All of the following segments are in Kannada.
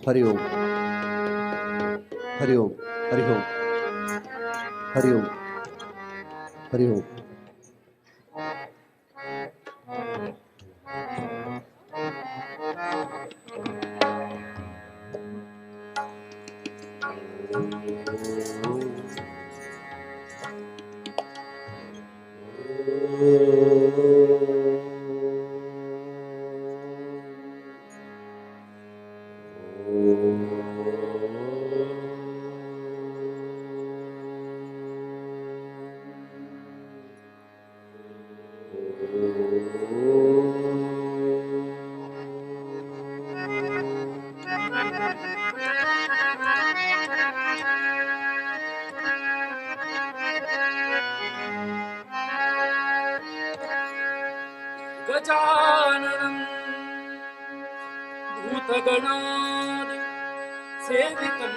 हरि ओम हरि ओम हरि ओम हरि ओम हरि ओम गजाननं भूतगणादि सेवितं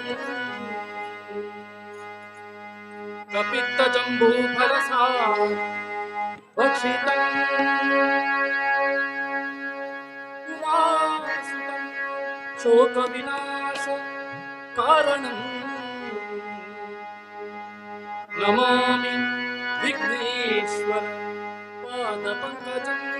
कपित्तजम्बूफलसार भक्षितं उमासुतं शोकविनाश कारणं नमामि विघ्नेश्वर पादपङ्कजम्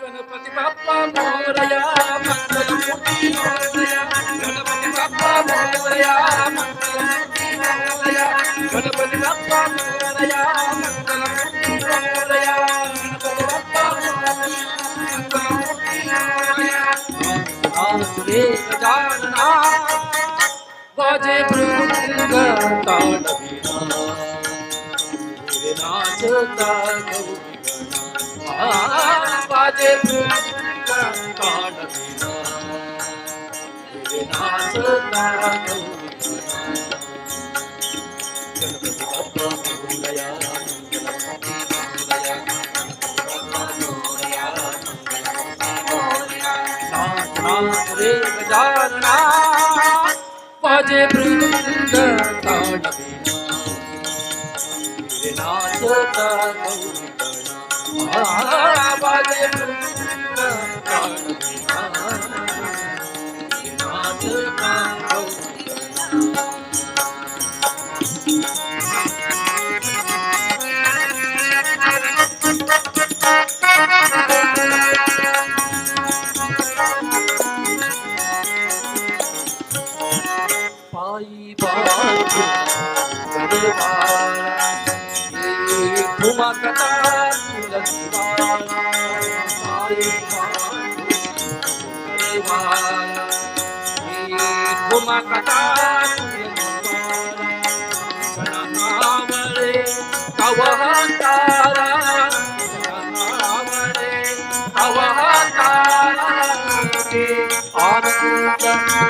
गणपति बाप्पा मोरया मंगलमूर्ति मोरया गणपति बाप्पा मोरया मंगलमूर्ति मोरया गणपति बाप्पा मोरया मंगलमूर्ति मोरया गणपति बाप्पा मंगलमूर्ति मोरया आसुरे गजानना वाजे मृदंग ताडवीणा नाचता गौरीगणा वाजे मृदंग ताडवीणा नाचता गौरीगणा गणपति बाप्पा मोरया मंगलमूर्ति मोरया नाच नाच रे गजानना वाजे मृदंग ताडवीणा नाचता गौरीगणा वाजे मृदंग ताडवीणा नाचता गौरीगणा पायी बाजू घुमाकता तुलसीवाला पायी बाजू घुमाकता तुलसीवाला गणावळे कवहतारा गणावळे कवहतारा के आनंद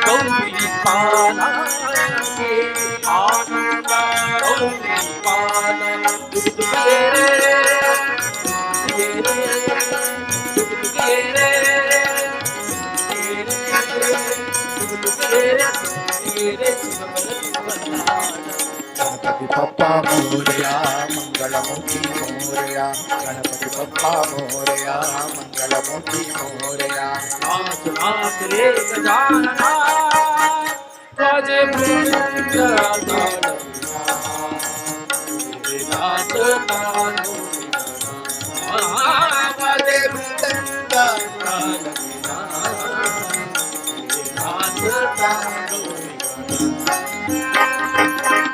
गौरी पाला के आनंद गौरी पाला गणपति बप्पा मोरया मंगलमूर्ति मोरया गणपति बप्पा मोरया मंगलमूर्ति मोरया नाच नाच रे गजानना वाजे मृदंग ताडवीणा नाचता गौरीगणा वाजे मृदंग ताडवीणा नाचता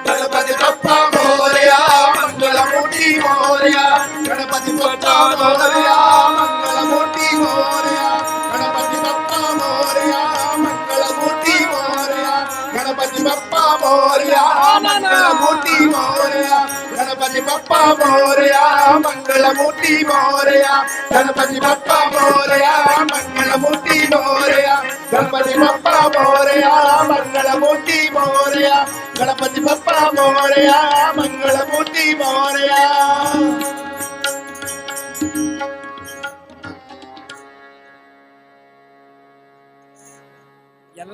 गणपति बप्पा मोरया मंगलमूर्ति मोरया गणपति बप्पा मोरया मंगलमूर्ति मोरया गणपति बप्पा मोरया मंगलमूर्ति मोरया गणपति बप्पा मोरया मंगलमूर्ति मोरया गणपति बप्पा मोरया मंगलमूर्ति मोरया गणपति बप्पा मोरया मंगलमूर्ति मोरया गणपति बप्पा मोरया मंगलमूर्ति मोरया गणपति बप्पा मोरया मंगलमूर्ति मोरया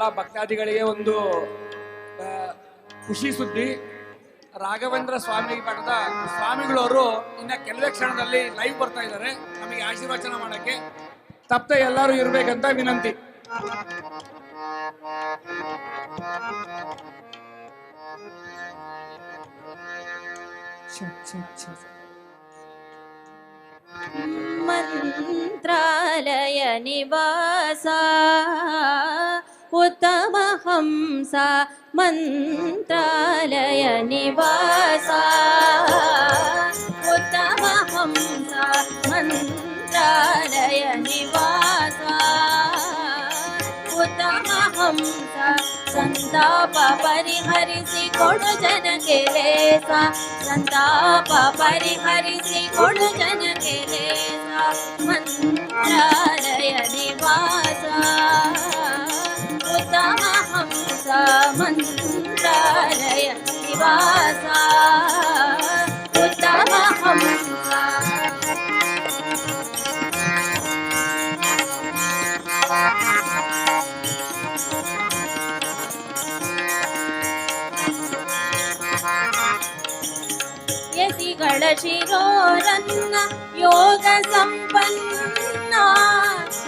ಎಲ್ಲ ಭಕ್ತಾದಿಗಳಿಗೆ ಒಂದು ಖುಷಿ ಸುದ್ದಿ. ರಾಘವೇಂದ್ರ ಸ್ವಾಮಿ ಮಠದ ಸ್ವಾಮಿಗಳವರು ಇನ್ನ ಕೆಲವೇ ಕ್ಷಣದಲ್ಲಿ ಲೈವ್ ಬರ್ತಾ ಇದ್ದಾರೆ ನಮಗೆ ಆಶೀರ್ವಚನ ಮಾಡಕ್ಕೆ. ತಪ್ಪದೆ ಎಲ್ಲರೂ ಇರ್ಬೇಕಂತ ವಿನಂತಿ. ಮಂತ್ರಾಲಯ ನಿವಾಸ ಉತ್ತಮ ಹಂಸ ಮಂತ್ರಾಲಯ ನಿವಾಸ ಉತ್ತಮ ಹಂಸ ಮಂತ್ರಾಲಯ ನಿವಾಸ ಉತ್ತಮ ಹಂಸ ಸಂತಾಪ ಪರಿಹರಿಸಿ ಕೊಡು ಜನಕ್ಕೆ ಲೇಸ ಸಂತಾಪ ಪರಿಹರಿಸಿ ಕೊಡು ಜನಕ್ಕೆ ಲೇಸ ಮಂತ್ರಾಲಯ ನಿವಾಸ ಉತ್ತಮ ಹಂಸ ಮಂತ್ರಾಲಯ ನಿವಾಸ ಉತ್ತಮ ಹಂಸ ಯತಿಗಳ ಶಿರೋರನ್ನ ಯೋಗ ಸಂಪನ್ನ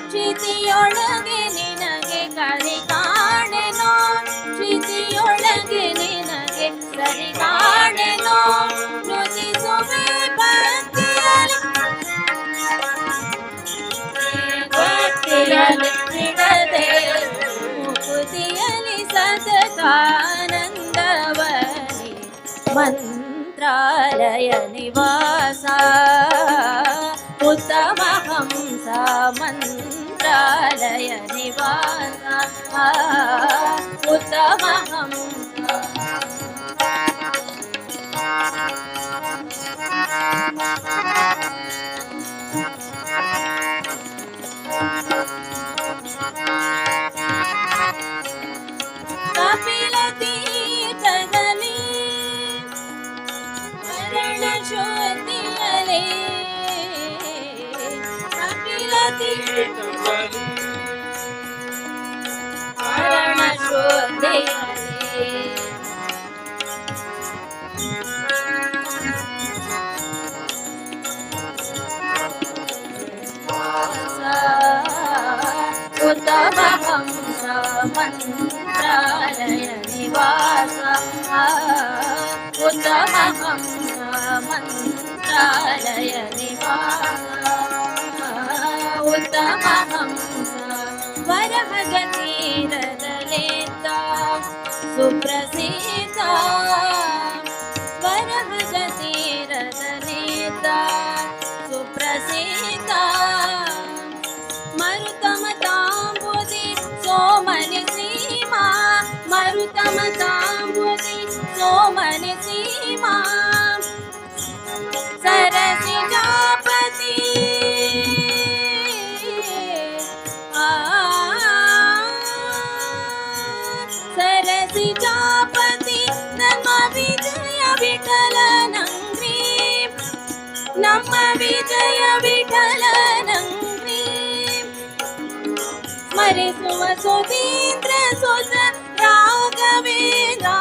ಕ್ಷಿತಿಯೊಳಗೆ ನಿನಗೆ ಕರಿ ಕಾಣೆನೋ ಕ್ಷಿತಿಯೊಳಗೆ ನಿನಗೆ ಸರಿ ಕಾಣೆನೋ ನುತಿಸುವೆ ಭಕ್ತಿಯಲ್ಲಿ ಭಕ್ತಿಯಲ್ಲಿ ಬಿಡದೆ ಮುಕುತಿಯಲ್ಲಿ ಸತತಾನಂದವನಿ ಮಂತ್ರಾಲಯ ನಿವಾಸ ಉತ್ತಮ ಹಂಸ ಮಂತ್ರಾಲಯ ನಿವಾಸ ಉತ್ತಮ ಹಂಸ ಕಪಿಲ ತೀರ್ಥದಲ್ಲಿ ಶರಣ ಶೋಧಿಯಲೇ ಕಪಿಲ ತೀರ್ಥದಲ್ಲಿ ಶರಣ ಶೋಧಿಯಲೇ ಉತ್ತಮ ಹಂಸ ಮಂತ್ರಾಲಯ ನಿವಾಸ ಉತ್ತಮ ಹಂಸ ಮಂತ್ರಾಲಯ ನಿವಾಸ ಉತ್ತಮ ಹಂಸ ವರಹಗ ತೀರದಲೇತ ಸುಪ್ರಸಿದ್ಧ ವರಹಗ ತೀರದಲೇತ ಸುಪ್ರಸಿದ್ಧ ಮರುತಮತಾಂಬುದಿ ಸೋಮನಿ ಸೀಮಾ ಮರುತಮತಾಂಬುದಿ ಸೋಮನಿ ಸೀಮಾ ಸರಸಿ ಜಾಪತಿ ಸರಸಿ ಜಾಪತಿ ನಮ್ಮ ವಿಜಯ ವಿಠಲನಂಗ್ರಿ ನಮ್ಮ ವಿಜಯ ವಿಠಲನಂಗ್ರಿ ಸ್ಮರಿಸುವ ಸುಧೀಂದ್ರ ಸುತ ರಾಘವೇಂದ್ರ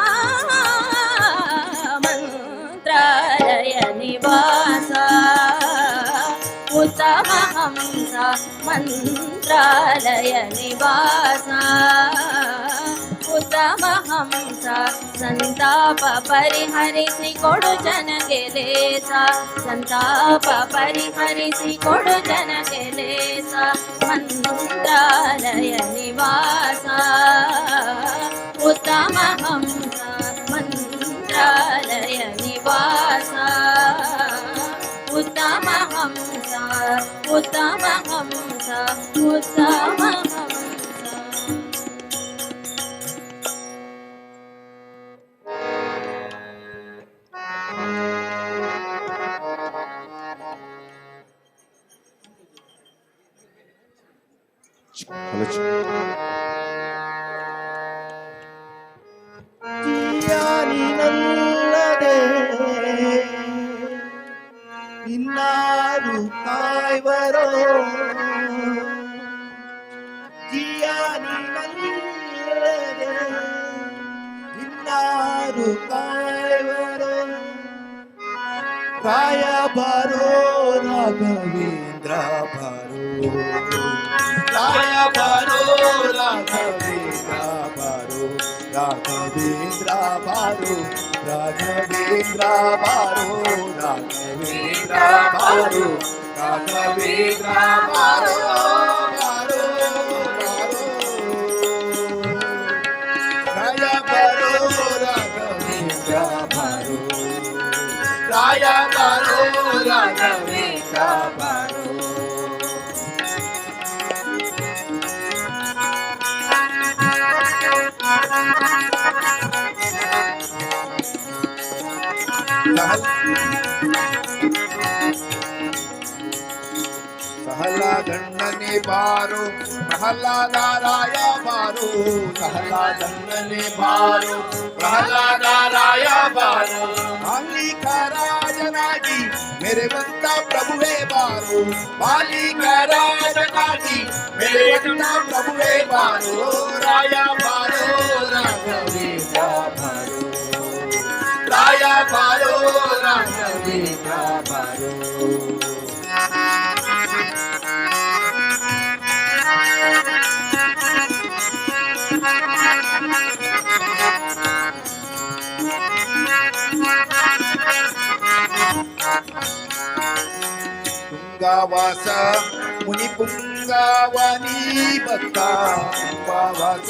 ಮಂತ್ರಾಲಯ ನಿವಾಸ ಉತ್ತಮ ಹಂಸ ಮಂತ್ರಾಲಯ ನಿವಾಸ ಉತ್ತಮ ಹಂಸ ಸಂತಾಪ ಪರಿಹರಿಸಿ ಕೊಡು ಜನಗೆ ಲೇಸ ಸಂತಾಪ ಪರಿಹರಿಸಿ ಕೊಡು ಜನಗೆ ಲೇಸ ಮಂತ್ರಾಲಯ ನಿವಾಸ ಉತ್ತಮ ಹಂಸ ಮಂತ್ರಾಲಯ ನಿವಾಸ ಉತ್ತಮ ಹಂಸ ಉತ್ತಮ ಹಂಸ ಉತ್ತಮ ಹಂಸ ನೀನಲ್ಲದೆ ಇನ್ನಾರು ಕಾಯ್ವರೋ ಜಿಯ ನೀನಲ್ಲದೆ ಇನ್ನಾರು ಕಾಯುವರು ರಾಯಬಾರೋ ರಾಘವೇಂದ್ರ ಬಾರೋ ರಾಯಬಾರೋ ರಾಘವೇಂದ್ರ ಬಾರೋ ರಾಘವೇಂದ್ರ ಬಾರೋ ರಾಘವೇಂದ್ರ ಬಾರೋ ರಾಘವೇಂದ್ರ ಬಾರೋ ರಾಘವೇಂದ್ರ ಬಾರೋ ಬಾರೋ ರಾಯಬಾರೋ ರಾಘವೇಂದ್ರ ಬಾರೋ ರಾಯಬಾರೋ ರಾಘವೇಂದ್ರ ಬಾರೋ ಪ್ರಹ್ಲಾದಣ್ಣನೆ ಬಾರೋ ಪ್ರಹ್ಲಾದರಾಯ ಬಾರೋ ಪ್ರಹ್ಲಾದಣ್ಣನೆ ಬಾರೋ ಪ್ರಹ್ಲಾದರಾಯ ಬಾರೋ ಬಾಲಿಕರಾಜನಾಗಿ ಮೆರೆವಂತ ಪ್ರಭುವೇ ಬಾರೋ ಬಾಲಿಕರಾಜನಾಗಿ ಮೆರೆವಂತ ಪ್ರಭುವೇ ಬಾರೋ ರಾಯ ಬಾರೋ ರಾಘವೇಂದ್ರ ಬಾರೋ ರಾಯ ಬಾರೋ ರಾಘವೇಂದ್ರ ಬಾರೋ ತುಂಗವಾಸ ಮುನಿ ಪುಂಗವನಿ ಭಕ್ತ ತುಂಗವಾಸ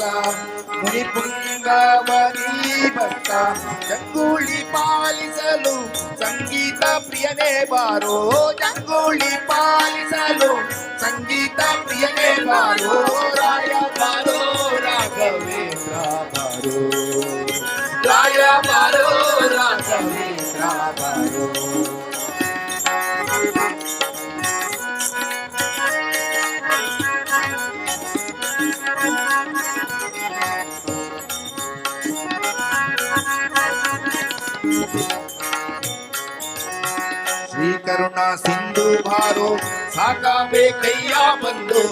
ಮುನಿ ಪುಂಗವನಿ ಭಕ್ತ ಜಂಗೂಳಿ ಪಾಲಿಸಲು ಸಂಗೀತ ಪ್ರಿಯನೇ ಬಾರೋ ಜಂಗೂಳಿ ಪಾಲಿಸಲು ಸಂಗೀತ ಪ್ರಿಯನೇ ಬಾರೋ ರಾಯ ಬಾರೋ ರಾಘವೇಂದ್ರ ಬಾರೋ ರಾಯ ಬಾರೋ ರಾಘವೇಂದ್ರ ಬಾರೋ ಶ್ರೀ ಕರುಣಾ ಸಿಂಧು ಬಾರೋ ಸಾಕಬೇಕಯ್ಯ ಬಂದು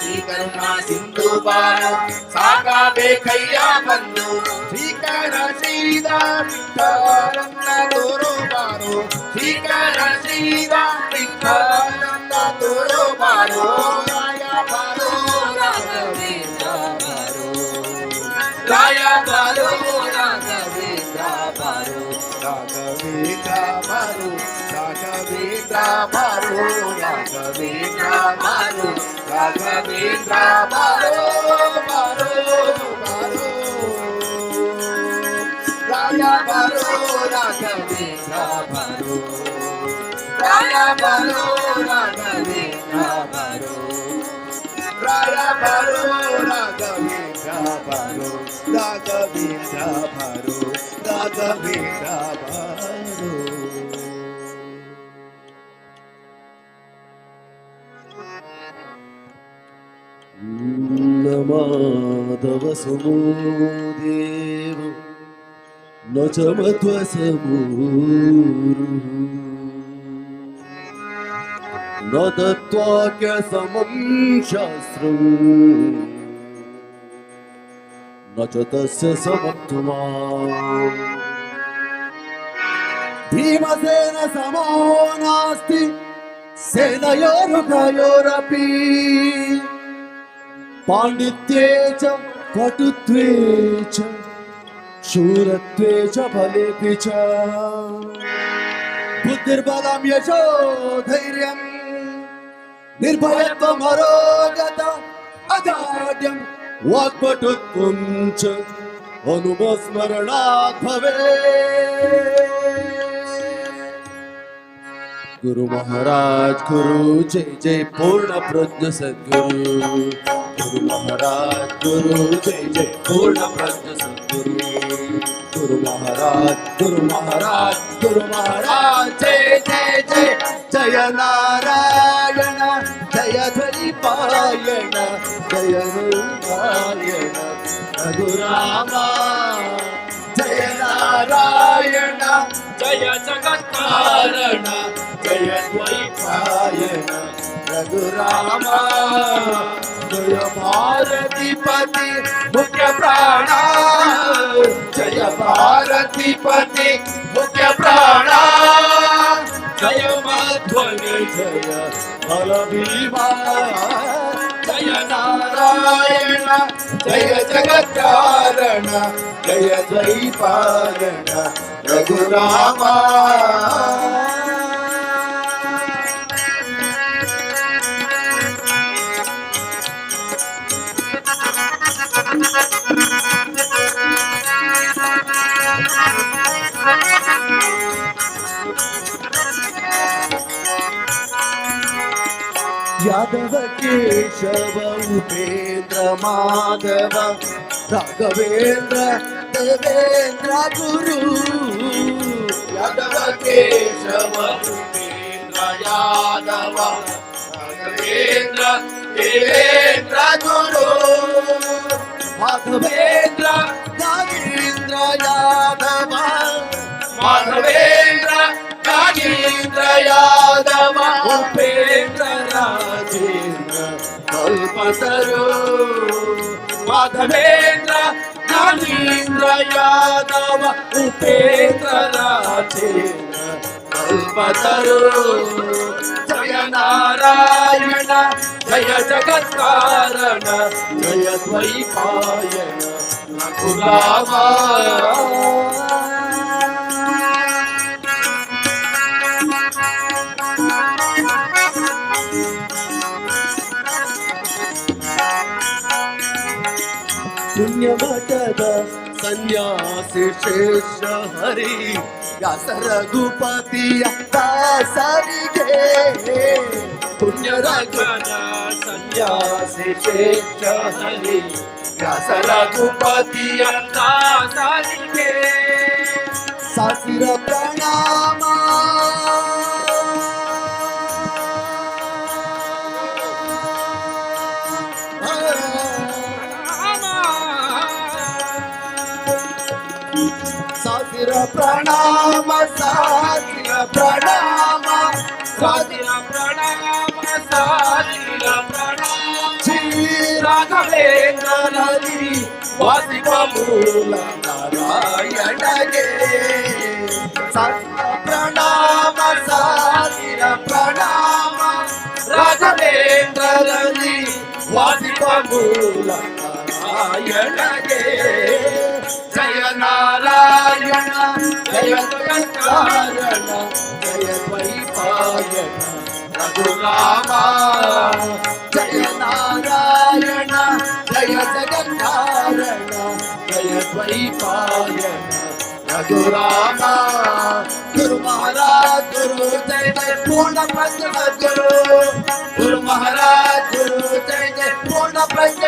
ಶ್ರೀ ಕರುಣಾ ಸಿಂಧು ಬಾರೋ ಸಾಕಬೇಕಯ್ಯ ಬಂದು ಶ್ರೀಕರ ಶ್ರೀದ ವಿಠಲನ್ನ ತೋರೋ ಬಾರೋ ಶ್ರೀಕರ ಶ್ರೀದ ವಿಠಲನ್ನ ತೋರೋ ಬಾರೋ ರಾಯ ಬಾರೋ ರಾಘವೇಂದ್ರ ಬಾರೋ ರಾಯ ಬಾರೋ ರಾಘವೇಂದ್ರ ಬಾರೋ ರಾಘವೇಂದ್ರ ಬಾರೋ ರಾಘವೇಂದ್ರ ಬಾರೋ ರಾಘವೇಂದ್ರ ಬಾರೋ ರಾಘವೇಂದ್ರ ಬಾರೋ ಬಾರೋ ಬಾರೋ ರಾಯ ಬಾರೋ ರಾಘವೇಂದ್ರ ಬಾರೋ ರಾಯ ಬಾರೋ ರಾಘವೇಂದ್ರ ಬಾರೋ ರಾಯ ಬಾರೋ ರಾಘವೇಂದ್ರ ಬಾರೋ ರಾಘವೇಂದ್ರ ಬಾರೋ ರಾಘವೇಂದ್ರ ಬಾರೋ न माधव समो देव न च मध्वसमूरुः न दत्त्वाक्य समं शास्त्रम् न च तस्य समर्थमा भीमसेन समो नास्ति सेनयोरुभयोरपि पांडित्ये च पटुत्वे च शूरत्वे च बलेऽपि च बुद्धिर्बलं यशो धैर्यं निर्भयत्वमरोगता अजाड्यं वाक्पटुत्वं च अनुमस्मरणात् भवेत्। गुरु महाराज गुरु जय जय पूर्ण प्रज्ञ सद्गुरु गुरु महाराज गुरु जय जय पूर्ण प्रज्ञ सद्गुरु गुरु महाराज गुरु महाराज गुरु महाराज जय जय जय जय नारायण जय द्वैपायन जय नारायण रघुरामा जय नारायण जय जगत्कारण जय द्वैपायन रघुरामा जय भारती पति मुख्य प्राण जय भारती पति मुख्य प्राण जय माध्वनि जय बल भीमा जय नारायण जय जगत कारण जय द्वैपायन रघुरामा यादव केशव उपेंद्र माधव राघवेंद्र देवेंद्र गुरु यादव केशव उपेंद्र यादव राघवेंद्र देवेंद्र गुरु माधवेंद्र नागेंद्र यादव माधवेंद्र नागेंद्र यादव उपेंद्र राजेंद्र कल्पतरू माधवेंद्र नागेंद्र यादव उपेंद्र राजेंद्र कल्पतरू जय नारायण जय जगत कारण जय द्वैपायन रघुरामा पुण्यमठದ ಸನ್ಯಾಸಿ ಶೇಷ ಹರಿ ವ್ಯಾಸ ರಘುಪತಿಯ ದಾಸರಿಗೆ ಪುಣ್ಯರಾಜನ ಸನ್ಯಾಸಿ ಶೇಷ ಹರಿ ವ್ಯಾಸ ರಘುಪತಿಯ ದಾಸರಿಗೆ ಸಾವಿರ ಪ್ರಣಾಮ ಸಾವಿರ ಪ್ರಣಾಮ ಸಾವಿರ ಪ್ರಣಾಮ ಸಾವಿರ ಪ್ರಣಾಮ ಸಾವಿರ ಪ್ರಣಾಮ ಶ್ರೀ ರಾಘವೇಂದ್ರನಲ್ಲಿ ವಾಸಿಪ ಮೂಲ ನಾರಾಯಣಗೆ ಸಾವಿರ ಪ್ರಣಾಮ ಸಾವಿರ ಪ್ರಣಾಮ ರಾಘವೇಂದ್ರನಲ್ಲಿ ವಾಸಿಪ ಮೂಲ ನಾರಾಯಣಗೆ जय नारायण जय जगत्कारण जय द्वैपायन रघुरामा जय नारायण जय जगत्कारण जय द्वैपायन रघुरामा गुरु महाराज गुरु जय जय पूर्ण प्रज्ञ गुरु महाराज गुरु जय जय पूर्ण प्रज्ञ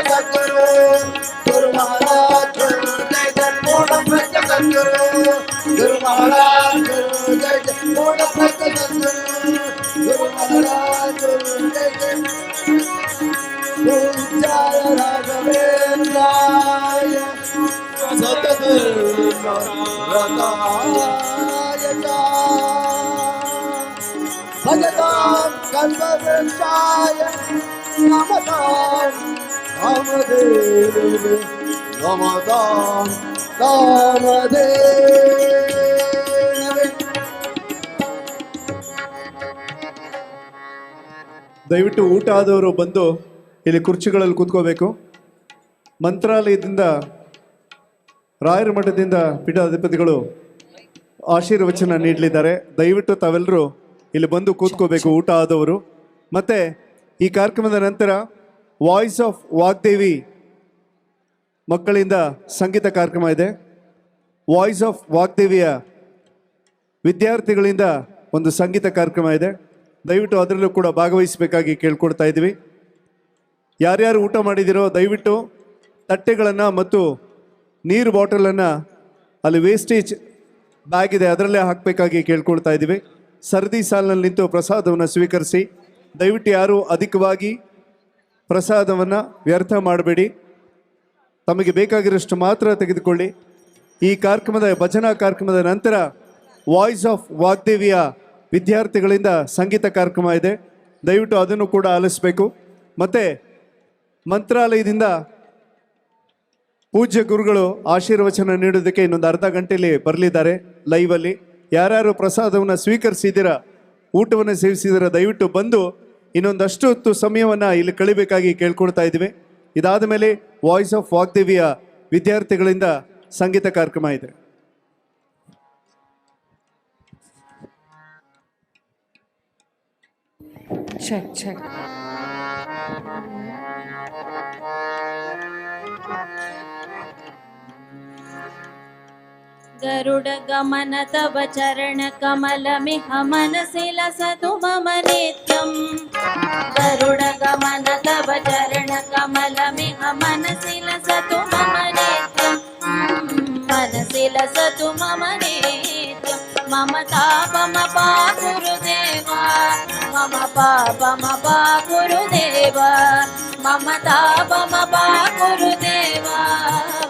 गुरु महाराज गुरु जय जय पूर्ण प्रज्ञ गुरु महाराज गुरु जय जय पूर्ण प्रज्ञ गुरु महाराज गुरु जय जय जय राघवेंद्राय सतगुरु भजतां कल्पवृक्षाय नमतां कामधेनवे नमतां कामधेनवे ದಯವಿಟ್ಟು ಊಟ ಆದವರು ಬಂದು ಇಲ್ಲಿ ಕುರ್ಚಿಗಳಲ್ಲಿ ಕೂತ್ಕೋಬೇಕು. ಮಂತ್ರಾಲಯದಿಂದ ರಾಯರ ಮಠದಿಂದ ಪೀಠಾಧಿಪತಿಗಳು ಆಶೀರ್ವಚನ ನೀಡಲಿದ್ದಾರೆ. ದಯವಿಟ್ಟು ತಾವೆಲ್ಲರೂ ಇಲ್ಲಿ ಬಂದು ಕೂತ್ಕೋಬೇಕು ಊಟ ಆದವರು. ಮತ್ತು ಈ ಕಾರ್ಯಕ್ರಮದ ನಂತರ ವಾಯ್ಸ್ ಆಫ್ ವಾಗ್ದೇವಿ ಮಕ್ಕಳಿಂದ ಸಂಗೀತ ಕಾರ್ಯಕ್ರಮ ಇದೆ. ವಾಯ್ಸ್ ಆಫ್ ವಾಗ್ದೇವಿಯ ವಿದ್ಯಾರ್ಥಿಗಳಿಂದ ಒಂದು ಸಂಗೀತ ಕಾರ್ಯಕ್ರಮ ಇದೆ. ದಯವಿಟ್ಟು ಅದರಲ್ಲೂ ಕೂಡ ಭಾಗವಹಿಸಬೇಕಾಗಿ ಕೇಳ್ಕೊಡ್ತಾ ಇದ್ದೀವಿ. ಯಾರ್ಯಾರು ಊಟ ಮಾಡಿದಿರೋ ದಯವಿಟ್ಟು ತಟ್ಟೆಗಳನ್ನು ಮತ್ತು ನೀರು ಬಾಟಲನ್ನು ಅಲ್ಲಿ ವೇಸ್ಟೇಜ್ ಬ್ಯಾಗ್ ಇದೆ ಅದರಲ್ಲೇ ಹಾಕಬೇಕಾಗಿ ಕೇಳ್ಕೊಳ್ತಾ ಇದ್ದೀವಿ. ಸರದಿ ಸಾಲಿನಲ್ಲಿ ನಿಂತು ಪ್ರಸಾದವನ್ನು ಸ್ವೀಕರಿಸಿ. ದಯವಿಟ್ಟು ಯಾರು ಅಧಿಕವಾಗಿ ಪ್ರಸಾದವನ್ನು ವ್ಯರ್ಥ ಮಾಡಬೇಡಿ. ತಮಗೆ ಬೇಕಾಗಿರೋಷ್ಟು ಮಾತ್ರ ತೆಗೆದುಕೊಳ್ಳಿ. ಈ ಕಾರ್ಯಕ್ರಮದ ಭಜನಾ ಕಾರ್ಯಕ್ರಮದ ನಂತರ ವಾಯ್ಸ್ ಆಫ್ ವಾಗ್ದೇವಿಯ ವಿದ್ಯಾರ್ಥಿಗಳಿಂದ ಸಂಗೀತ ಕಾರ್ಯಕ್ರಮ ಇದೆ. ದಯವಿಟ್ಟು ಅದನ್ನು ಕೂಡ ಆಲಿಸಬೇಕು. ಮತ್ತು ಮಂತ್ರಾಲಯದಿಂದ ಪೂಜ್ಯ ಗುರುಗಳು ಆಶೀರ್ವಚನ ನೀಡೋದಕ್ಕೆ ಇನ್ನೊಂದು ಅರ್ಧ ಗಂಟೆಯಲ್ಲಿ ಬರಲಿದ್ದಾರೆ ಲೈವಲ್ಲಿ. ಯಾರ್ಯಾರು ಪ್ರಸಾದವನ್ನು ಸ್ವೀಕರಿಸಿದ್ದೀರಾ, ಊಟವನ್ನು ಸೇವಿಸಿದ್ದೀರಾ, ದಯವಿಟ್ಟು ಬಂದು ಇನ್ನೊಂದಷ್ಟು ಹೊತ್ತು ಸಮಯವನ್ನು ಇಲ್ಲಿ ಕಳಿಬೇಕಾಗಿ ಕೇಳ್ಕೊಳ್ತಾ ಇದ್ದೀವಿ. ಇದಾದ ಮೇಲೆ ವಾಯ್ಸ್ ಆಫ್ ವಾಗ್ದೇವಿಯ ವಿದ್ಯಾರ್ಥಿಗಳಿಂದ ಸಂಗೀತ ಕಾರ್ಯಕ್ರಮ ಇದೆ. check. गरुड गमन तव चरण कमल मिह मनसि लसतु मम नित्यम् गरुड गमन तव चरण कमल मिह मनसि लसतु मम नित्यम् मनसि लसतु मम नित्यम् मम तापमपा गुरुदेवा मम पापमपा गुरुदेवा मम तापमपा गुरुदेवा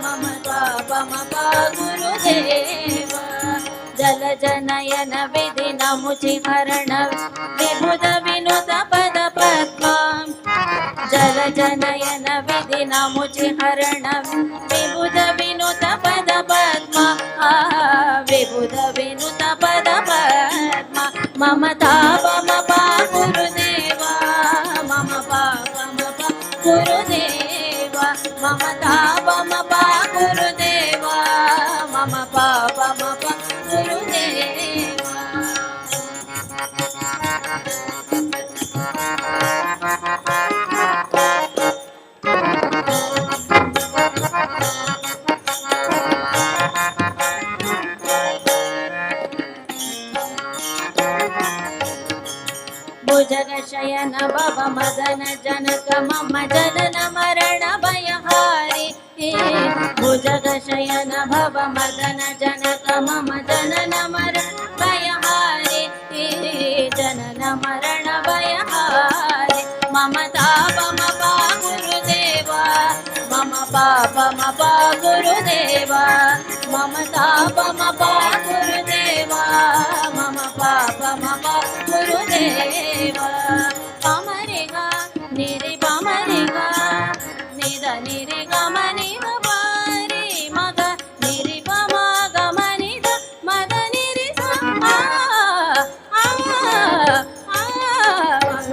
मम तापमपा गुरुदेवा जल जनयन विधि नमुचि हरण विबुध विनुत पद पद्मा जल जनयन विधि नमुचि हरण विबुध विनुत पद पद्मा विबुध विनुत पद पद्मा मम तापमपा गुरुदेवा मम पापमपा गुरुदेवा मम तापमपा गुरुदेवा मम पापमपा गुरुदेवा भुजग शयन भव मदन जनक मम जनन मरण भयहारी भुजग शयन भव मदन जनक मम जनन मरण भयहारी जनन मरण भयहारी मम तापमपा गुरुदेवा मम पापमपा गुरुदेवा मम तापमपा गुरुदेवा मम पापमपा गुरुदेवा पमरिगा निरि पमरिगा निद निरि गमनि बारी मग निरि पम गमनिद मद निरि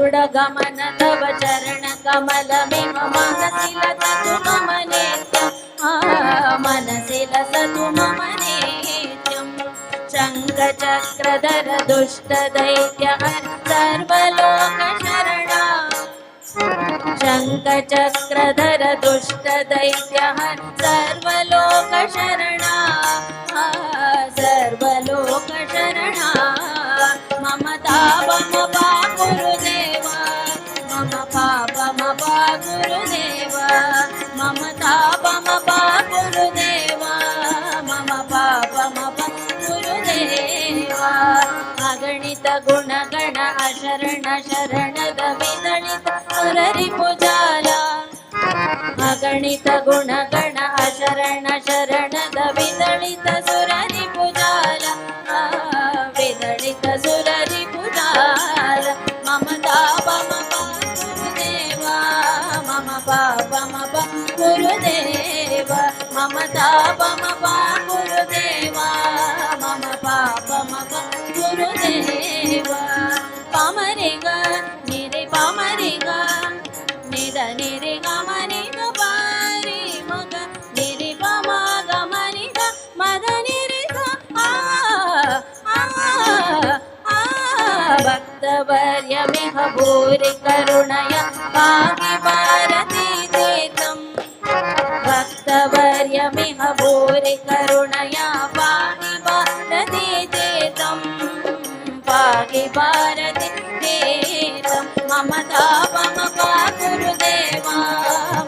गरुड गमन तव चरण कमल मिह मनसि लसतु मम नित्यम् मनसि लसतु मम नित्यम् शङ्ख चक्रधर दुष्ट दैत्य सर्वलोक शरणा शङ्ख चक्रधर दुष्ट दैत्य सर्वलोक शरणा सर्वलोक शरणा मम तापमपा गुरुदेवा मम पापमपा गुरुदेवा मम तापमपा गुरुदेवा मम पापमपा गुरुदेवा अगणित गुणगण अशरण शरणद विदलित सुररिपुजाला अगणित गुणगण अशरण शरणद विदलित सुररिपुजाला विदलित सुररिपुजाला मम तापमपा गुरुदेवा मम पापमपा गुरुदेवा मम तापमपा गुरुदेवा मम पापमपा गुरुदेवा पमरिगा निरि पमरिगा निद निरि गमनिग बारी मग निरि पम गमनिग मद निरि भक्तवर्यमिह भूरि करुणया पाहि भारती तीर्थम् भक्तवर्यमिह भूरि करुणया पाहि भारती तीर्थम् पाहि भारती तीर्थम् मम तापमपा गुरुदेवा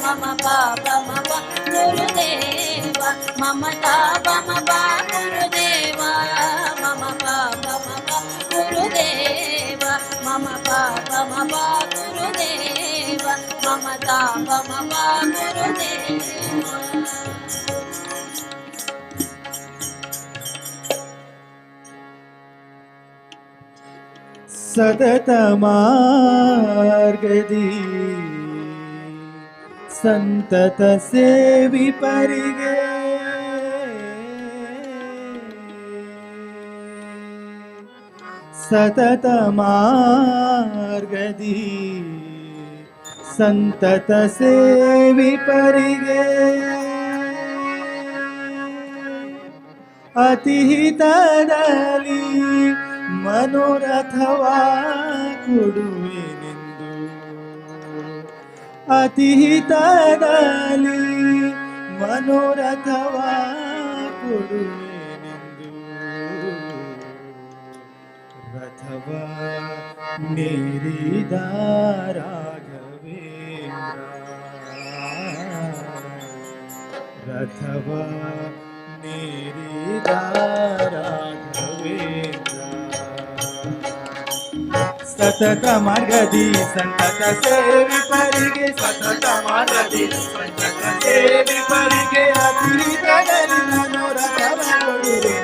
मम पापमपा गुरुदेवा मम तापमपा गुरुदेवा मम पापमपा गुरुदेवा मम पापमपा गुरुदेवा मम तापमपा गुरुदेवा सतत मार्गदी ಸಂತತ ಸೇವಿಪರಿಗೆ ಸತತ ಮಾರ್ಗದಿ ಸಂತತ ಸೇವಿಪರಿಗೆ ಅತಿಹಿತದಲ್ಲಿ ಮನೋರಥವಾ ಕೊಡುವೆನೆಂದು ಅತಿಹಿತದಲ್ಲಿ ಮನೋರಥವಾ ಕೊಡುವೆನೆಂದು ರಥವ ನೇರಿದ ರಾಘವೇಂದ್ರ ರಥವ ನೇರಿದ ರಾಘವೇಂದ್ರ ಸತತ ಮಾರ್ಗದಿ ಸಂತತ ಸೇವಿಪರಿಗೆ ಸತತ ಮಾರ್ಗದಿ ಸಂತತ ಸೇವಿಪರಿಗೆ ಅತಿರಿತದಲ್ಲಿ ಮನೋರಥವ ಕೊಡುವೆ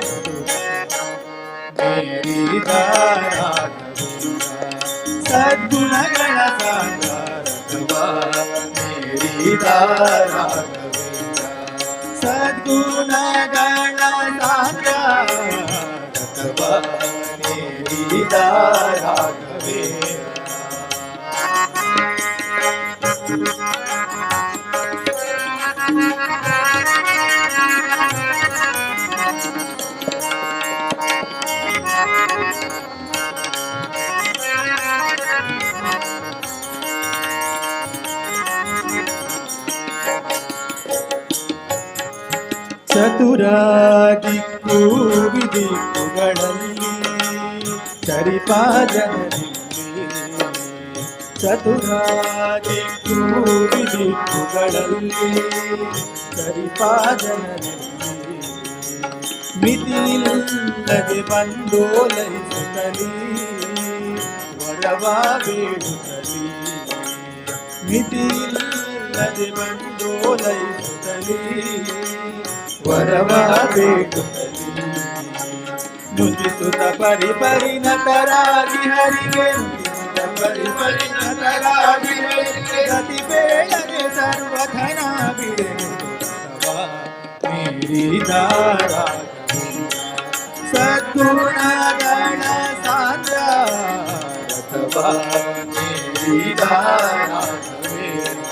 ನೇರಿದ ರಾಘವೇಂದ್ರ ಸದ್ಗುಣಗಳ ಸಾಗರಥವ ನೇರಿದ ರಾಘವೇಂದ್ರ ಸದ್ಗುಣಗಳ ಸಾಗರಥವ ನೇರಿದ ರಾಘವೇಂದ್ರ ಚತುರಾದಿಕ್ಕು ವಿದಿಕ್ಕುಗಳಲ್ಲಿ ಚರಿಪಾಜನದಲ್ಲಿ ಚತುರಾದಿಕ್ಕು ವಿದಿಕ್ಕುಗಳಲ್ಲಿ ಚರಿಪಾಜನದಲ್ಲಿ ಮಿತಿಯಿಲ್ಲದೆ ಬಂದೋಲೈಸುತ್ತಲೀ ವರವ ಬೇಡುತ್ತಲೀ ಮಿತಿಯಿಲ್ಲದೆ ಬಂದೋಲೈಸುತ್ತಲೀ ವರವ ಬೇಡುತ್ತಲೀ ನುತಿಸುತ್ತ ಪರಿಪರಿಣತರಾಗಿ ಹರಿಗೆ ನುತಿಸುತ್ತ ಪರಿಪರಿಣತರಾಗಿ ಹರಿಗೆ ಗತಿ ಬೇಡದೆ ಸರ್ವಧನ ಬಿಡೆನುತ್ತವ ಮೀರಿದ ರಾಘವೇಂದ್ರ ಸದ್ಗುಣಗಳ ಸಾಂದ್ರ ರಥವ ಮೀರಿದ ರಾಘವೇಂದ್ರ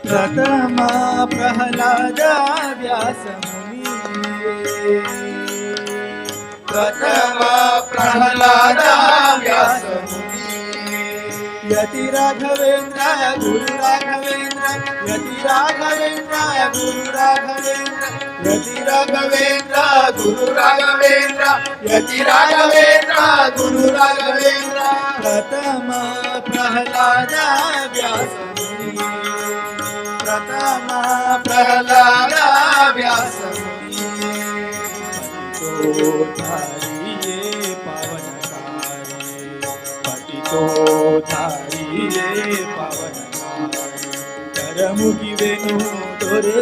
ಪ್ರಥಮ ಪ್ರಹ್ಲಾದ ವ್ಯಾಸ ಮುನಿ ಪ್ರಥಮ ಪ್ರಹ್ಲಾದ ವ್ಯಾಸ ಮುನಿ ಯತಿ ರಾಘವೇಂದ್ರ ಗುರು ರಾಘವೇಂದ್ರ ಯತಿ ರಾಘವೇಂದ್ರ ಗುರು ರಾಘವೇಂದ್ರ ಯತಿ ರಾಘವೇಂದ್ರ ಗುರು ರಾಘವೇಂದ್ರ ಯತಿ ರಾಘವೇಂದ್ರ ಗುರು ರಾಘವೇಂದ್ರ ಪ್ರಥಮ ಪ್ರಹ್ಲಾದ ವ್ಯಾಸ ಮುನಿ ಪ್ರಥಮ ಪ್ರಹ್ಲಾದ ವ್ಯಾಸ ಮುನಿ ಪತಿತೋದ್ಧಾರಿಯೇ ಪಾವನಕಾರಿ ಪತಿತೋದ್ಧಾರಿಯೇ ಪಾವನಕಾರಿ ಕರ ಮುಗಿವೆನು ದೊರೆ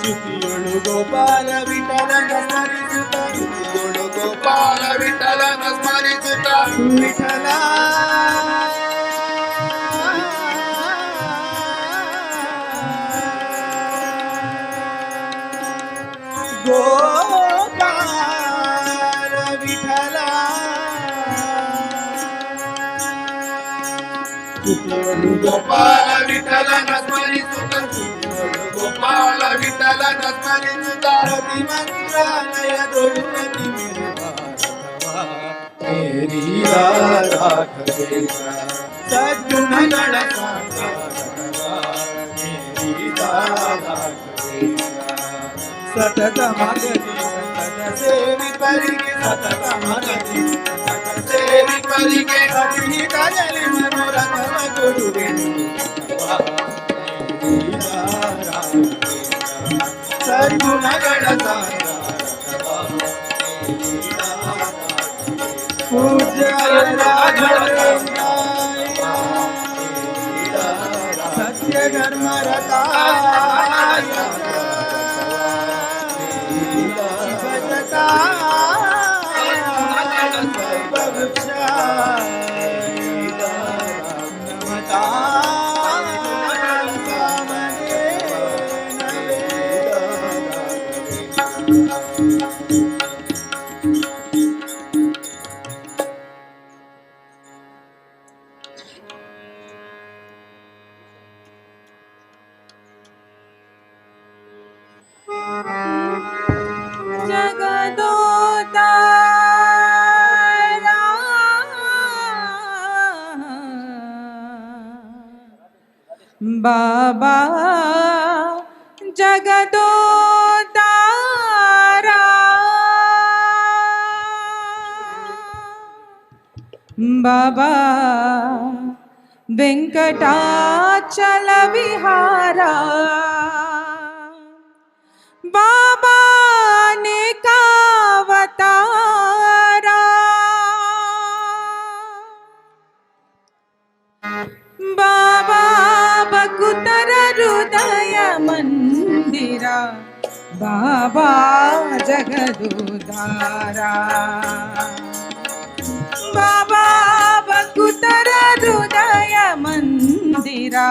ಚ್ಯುತಿಯೊಳು ಗೋಪಾಲ ವಿಠಲನ ಸ್ಮರಿಸುತ್ತ ಶ್ರುತಿಯೊಳು ಗೋಪಾಲ ವಿಠಲನ ಸ್ಮರಿಸುತ್ತ ವಿಠಲ ಗೋಪಾಲ ವಿಠಲ ಚ್ಯುತಿಯೊಳು ಗೋಪಾಲ ವಿಠಲನ ಸ್ಮರಿಸುತ್ತ ಶ್ರುತಿಯೊಳು ಗೋಪಾಲ ವಿಠಲನ ಸ್ಮರಿಸುತ್ತ ಪ್ರತಿ ಮಂತ್ರಾಲಯದೊಳು ಅತಿ ಮೇರಿದ ರಾಘವೇಂದ್ರ ಸದ್ಗುಣಗಳ ಸಾಂದ್ರ ಮೇರಿದ ರಾಘವೇಂದ್ರ ಸತತ ಮಗದಿ ಸತತ ಸೇವಿಪರಿಗೆ ಸತತ ಮಗದಿ ಸತತ ಸೇವಿಪರಿಗೆ ಅತಿಹಿತದಲ್ಲಿ ಮನೋರಥವ ಕೊಡುವೆನು ಮೇರಿದ ರಾಘವೇಂದ್ರ ಸದ್ಗುಣಗಳ ಸಾಂದ್ರ ಮೇರಿದ ರಾಘವೇಂದ್ರ जय राघवेंद्र सत्य धर्म रताय बाबा जगदोतारा बाबा वेंकटाचल विहारा बाबा ने कावतारा बाबा बकुतर हृदय मंदिरा बाबा जगदोधारा बाबा बकुतर हृदय मंदिरा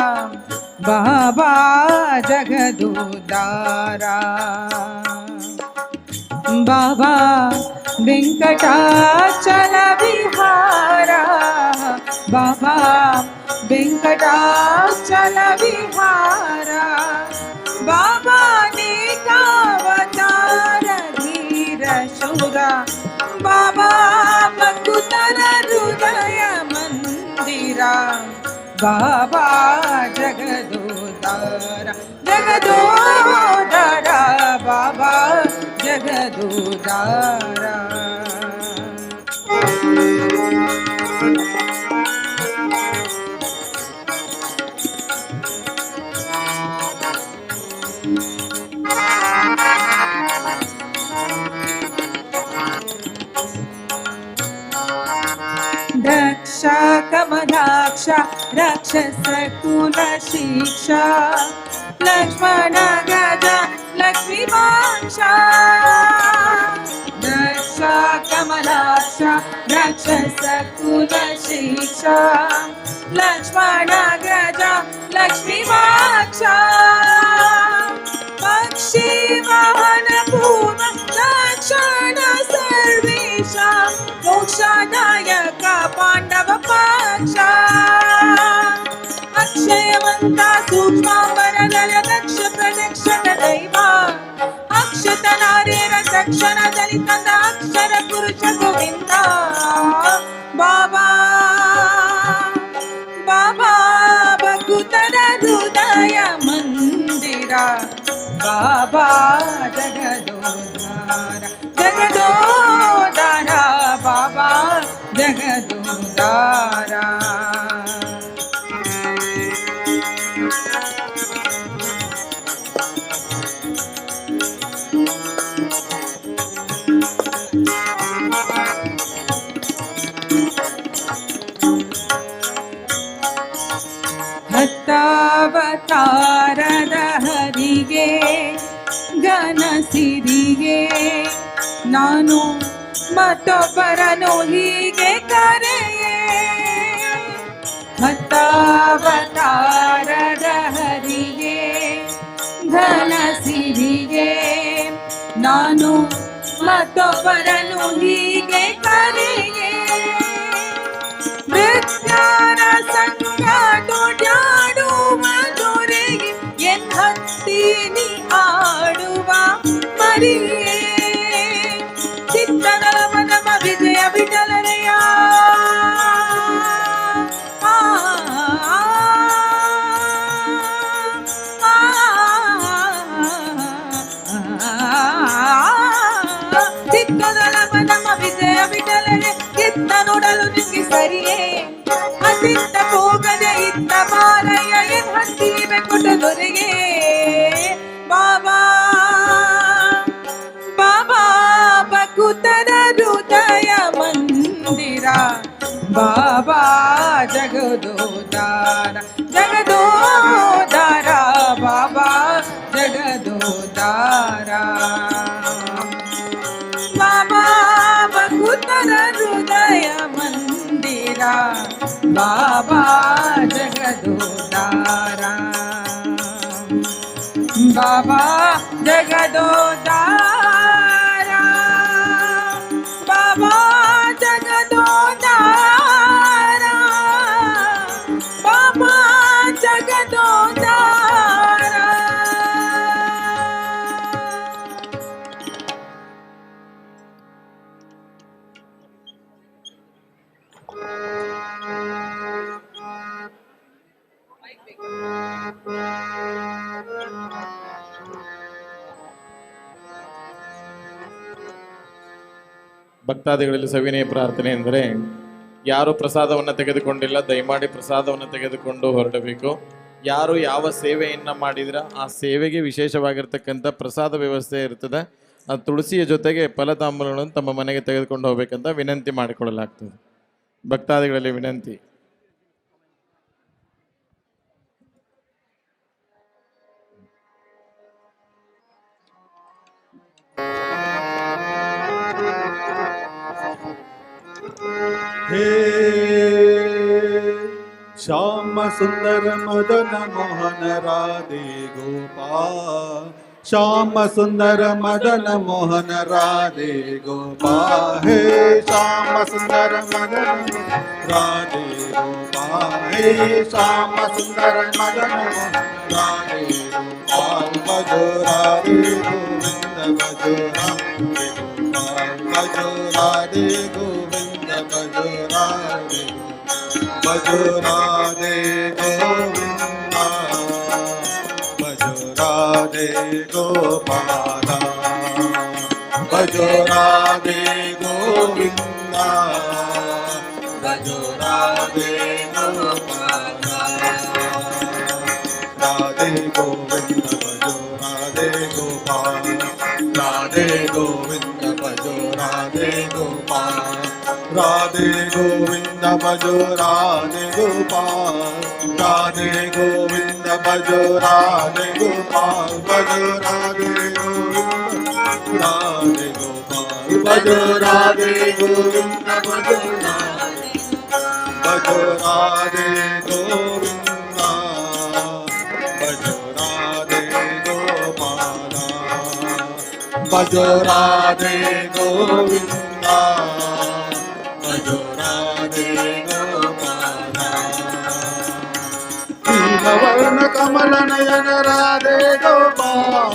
बाबा जगदोधारा बाबा वेंकटाचल विहारा बाबा वेंकटाचल विहारा बाबा ने कावतार धीर शूरा बाबा बकुतर हृदय मंदिरा बाबा जगदोधारा जगदोधारा बाबा जगदोधारा दक्ष कमलाक्ष राक्षस कुल शिक्षा लक्ष्मण गजा लक्ष्मी वांशा दक्ष कमलाक्ष राक्षस कुल शिक्षा लक्ष्मण गजा लक्ष्मी वांशा पक्षी वाहन पूर्व दक्षिण सर्वेशा मोक्षदायक पांडव पक्षा अक्षयवंता सूक्ष्मांबरदल दक्ष प्रदक्षिण दैवा अक्षत नारेर दक्षिण दलितंद अक्षर पुरुष गोविंदा बाबा बाबा बकुतर हृदय मंदिरा बाबा जगदोधारा जगदोधारा बाबा जगदोधारा ಹತ್ತಾವತಾರದ ಹರಿಗೆ ಘನ ಸಿರಿಗೆ ನಾನು ಮತ್ತೊಬ್ಬರನ್ನು ಹೀಗೆ ಕರೆಯೇ ಹತ್ತಾವತಾರದ ಹರಿಗೆ ಘನ ಸಿರಿಗೆ ನಾನು ಮತ್ತೊಬ್ಬರನ್ನು ಹೀಗೆ ಕರೆಯೇ ಮೃತ್ಯಾರ ಸಂಗ ದುಡ್ಯಾಡುವ ದೊರೆಗೆ ಎನ್ ಹತ್ತೀನಿ ಆಡುವ ಮರಿಯೇ ಚಿತ್ತನ ಮನಮ ವಿಜಯ ವಿಠಲನೆಯ ಚಿತ್ತದಲ ಮನಮ ವಿಜಯ ವಿಠಲನೆ ಚಿತ್ತ ನೋಡಲು ನಿಂಗೆ ಸರಿಯೇ ಅತಿತ್ತ ಹೋಗದೆ ಇತ್ತ ಮಾರಯ್ಯ ಎನ್ ಹತ್ತೀವೆ ಕೊಟ್ಟ ದೊರೆಗೆ ಬಾಬಾ ಬಾಬಾ ಬಕುತರ ಹೃದಯ ಮಂದಿರ जगदोदार जगदोदारा बाबा जगदोदारा बाबा भक्तर हृदय मंदिरा बाबा जगदोदारा बाबा जगदोदारा बाबा जगदोदारा बाबा जगदोदारा ಭಕ್ತಾದಿಗಳಲ್ಲಿ ಸವಿನಯ ಪ್ರಾರ್ಥನೆ ಎಂದರೆ ಯಾರು ಪ್ರಸಾದವನ್ನು ತೆಗೆದುಕೊಂಡಿಲ್ಲ ದಯಮಾಡಿ ಪ್ರಸಾದವನ್ನು ತೆಗೆದುಕೊಂಡು ಹೊರಡಬೇಕು. ಯಾರು ಯಾವ ಸೇವೆಯನ್ನು ಮಾಡಿದ್ರ ಆ ಸೇವೆಗೆ ವಿಶೇಷವಾಗಿರ್ತಕ್ಕಂಥ ಪ್ರಸಾದ ವ್ಯವಸ್ಥೆ ಇರ್ತದೆ. ಆ ತುಳಸಿಯ ಜೊತೆಗೆ ಫಲತಾಂಬೂಲಗಳನ್ನು ತಮ್ಮ ಮನೆಗೆ ತೆಗೆದುಕೊಂಡು ಹೋಗ್ಬೇಕಂತ ವಿನಂತಿ ಮಾಡಿಕೊಳ್ಳಲಾಗ್ತದೆ. ಭಕ್ತಾದಿಗಳಲ್ಲಿ ವಿನಂತಿ. हे श्याम सुंदर मदन मोहन राधे गोपाल श्याम सुंदर मदन मोहन राधे गोपाल हे श्याम सुंदर मदन राधे गोपाल हे श्याम सुंदर मदन राधे गोपाल भजो राधे गोविंद भजो राधे गोपाल भजो राधे गोविंद भजो राधे भजो राधे गोविंदा भजो राधे गोपाला भजो राधे गोविंदा भजो राधे गोपाला राधे गोविंद भजो राधे गोपाल राधे गोविंद भजो राधे गोपाल राधे गोविंद भजो राधे गोपाल राधे गोविंद भजो राधे गोपाल भजो राधे गोविंद राधे गोपाल भजो राधे गोविंद भजो राधे गोविंद भजो राधे गोपाला भजो राधे गोविंदा भजो राधे गोपाला नीलवर्ण कमल नयन राधे गोपाल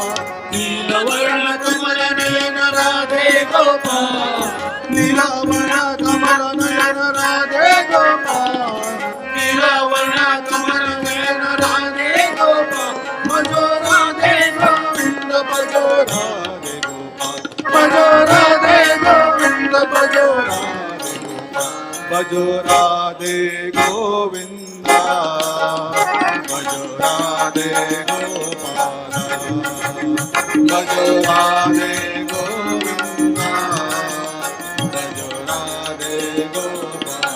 नीलवर्ण कमल नयन राधे गोपाल नीलवर्ण कमल नयन राधे गोपाल नीलवर्ण कमल नयन राधे गोपाल भजो राधे गोविंद भजो राधे गोपाल भजो राधे गोविंद भजो राधे गोपाल भजो राधे गोविंदा भजो राधे गोपाला भजो राधे गोविंदा भजो राधे गोपाला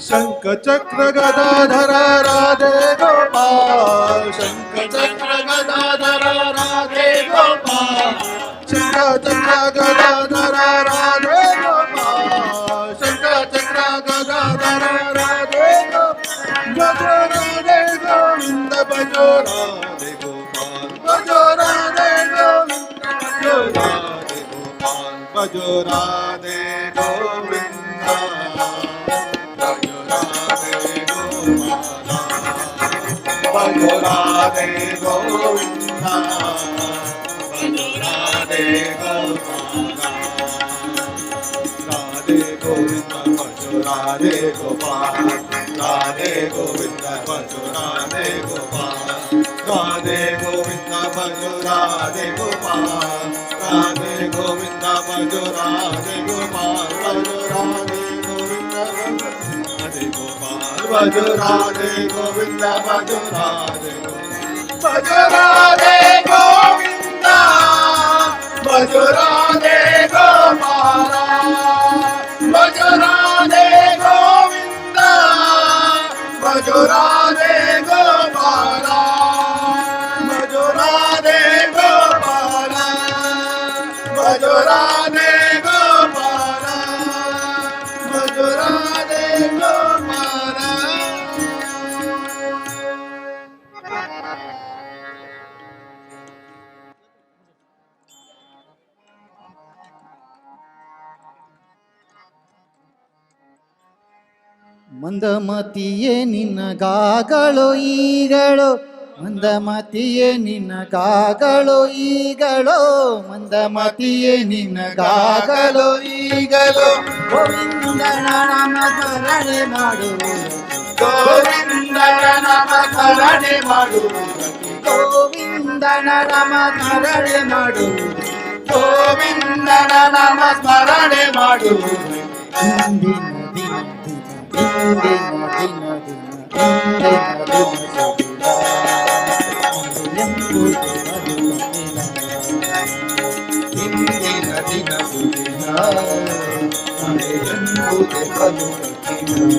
शंख चक्र गदाधर राधे गोपाल शंख चक्र गदाधर राधे गोपाल शंख चक्र गदाधर राधे गोपाल शंख चक्र गदाधर राधे गोपाल भजो राधे गोविंद भजो राधे गोपाल भजो राधे गोविंद भजो राधे गोविंद भजो राधे गोविंदा भजो राधे गोपाला राधे गोविंद भजो राधे गोपाल राधे गोविंद भजो राधे गोपाल राधे गोविंद भजो राधे गोपाल राधे गोविंद भजो राधे गोपाल भजो राधे गोविंद राधे गोपाल भजो राधे गोविंद भजो राधे भजो राधे गोविंद भजो राधे गोपाल भजो राधे गोविंद भजो राधे गोपाल भजो राधे गोपाल भजो राधे गोपाल भजो राधे गोपाल ಮಂದಮತಿಯೇ ನಿನ್ನಗಾಗಳು ಈಗಳು ಮಂದಮತಿಯೇ ನಿನ್ನಗಾಗಳು ಈಗಳು ಮಂದಮತಿಯೇ ನಿನ್ನಗಾಗಳು ಈಗಳು ಗೋವಿಂದನ ನಾಮ ಸ್ಮರಣೆ ಮಾಡುವುದು ಗೋವಿಂದನ ನಾಮ ಸ್ಮರಣೆ ಮಾಡುವುದು ಗೋವಿಂದನ ನಾಮ ಸ್ಮರಣೆ ಮಾಡುವುದು ಗೋವಿಂದನ ನಾಮ ಸ್ಮರಣೆ ಮಾಡುವುದು ಇಂದಿನ ದಿನ ಇಂದಿನ ದಿನ ಇಂದಿನ ದಿನ ಸುದಿನ ಎಂಬುದೇ ಬಲು ಕಠಿಣ